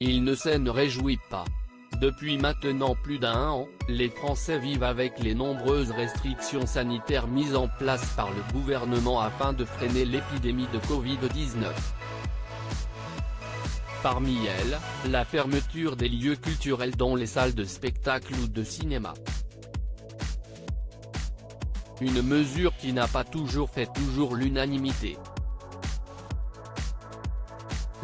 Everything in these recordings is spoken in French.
Il ne s'en réjouit pas. Depuis maintenant plus d'un an, les Français vivent avec les nombreuses restrictions sanitaires mises en place par le gouvernement afin de freiner l'épidémie de Covid-19. Parmi elles, la fermeture des lieux culturels dont les salles de spectacle ou de cinéma. Une mesure qui n'a pas toujours fait l'unanimité.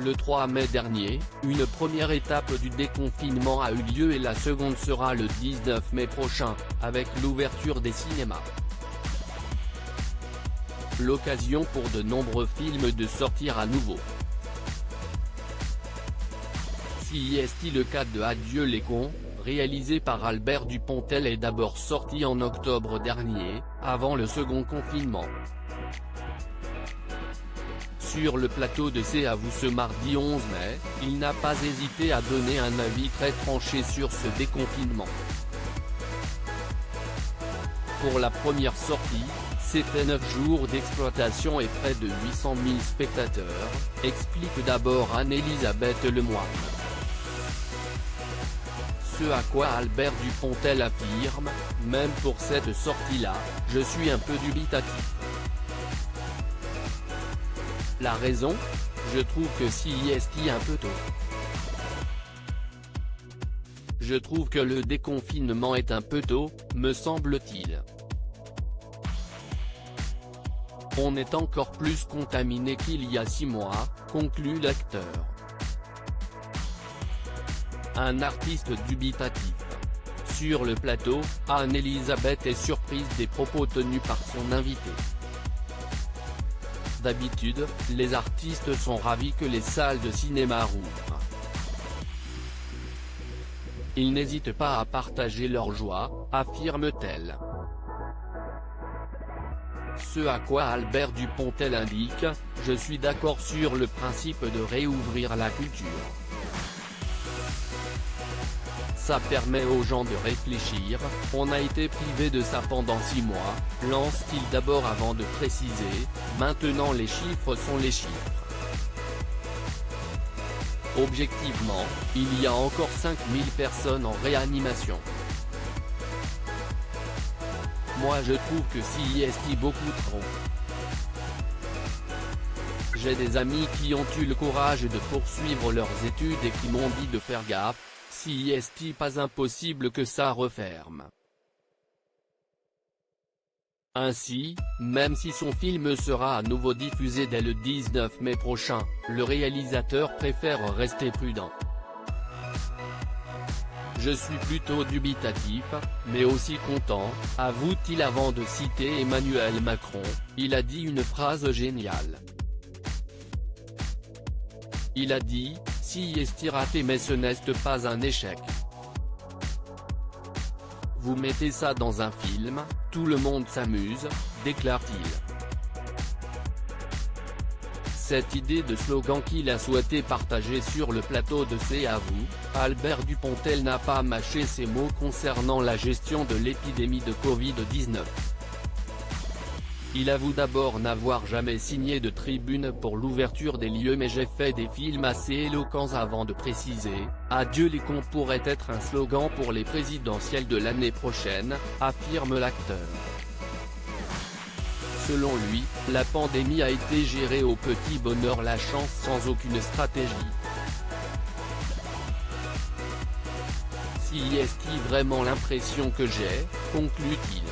Le 3 mai dernier, une première étape du déconfinement a eu lieu et la seconde sera le 19 mai prochain, avec l'ouverture des cinémas. L'occasion pour de nombreux films de sortir à nouveau. Si est le cas de Adieu les cons, réalisé par Albert Dupontel est d'abord sorti en octobre dernier, avant le second confinement. Sur le plateau de C'est à vous ce mardi 11 mai, il n'a pas hésité à donner un avis très tranché sur ce déconfinement. Pour la première sortie, c'était 9 jours d'exploitation et près de 800 000 spectateurs, explique d'abord Anne-Elisabeth Lemoine. Ce à quoi Albert Dupontel affirme, même pour cette sortie-là, je suis un peu dubitatif. La raison ? Je trouve que c'est un peu tôt. Je trouve que le déconfinement est un peu tôt, me semble-t-il. On est encore plus contaminé qu'il y a 6 mois, conclut l'acteur. Un artiste dubitatif. Sur le plateau, Anne-Elisabeth est surprise des propos tenus par son invité. D'habitude, les artistes sont ravis que les salles de cinéma rouvrent. Ils n'hésitent pas à partager leur joie, affirme-t-elle. Ce à quoi Albert Dupontel indique, je suis d'accord sur le principe de réouvrir la culture. Ça permet aux gens de réfléchir, on a été privé de ça pendant 6 mois, lance-t-il d'abord avant de préciser, maintenant les chiffres sont les chiffres. Objectivement, il y a encore 5000 personnes en réanimation. Moi je trouve que c'est beaucoup trop. J'ai des amis qui ont eu le courage de poursuivre leurs études et qui m'ont dit de faire gaffe. C'est pas impossible que ça referme. Ainsi, même si son film sera à nouveau diffusé dès le 19 mai prochain, le réalisateur préfère rester prudent. Je suis plutôt dubitatif, mais aussi content, avoue-t-il avant de citer Emmanuel Macron, il a dit une phrase géniale. Il a dit, c'est raté mais ce n'est pas un échec. Vous mettez ça dans un film, tout le monde s'amuse, déclare-t-il. Cette idée de slogan qu'il a souhaité partager sur le plateau de C'est à vous, Albert Dupontel n'a pas mâché ses mots concernant la gestion de l'épidémie de Covid-19. Il avoue d'abord n'avoir jamais signé de tribune pour l'ouverture des lieux mais j'ai fait des films assez éloquents avant de préciser, Adieu les cons pourrait être un slogan pour les présidentielles de l'année prochaine, affirme l'acteur. Selon lui, la pandémie a été gérée au petit bonheur la chance sans aucune stratégie. Si est-ce vraiment l'impression que j'ai, conclut-il.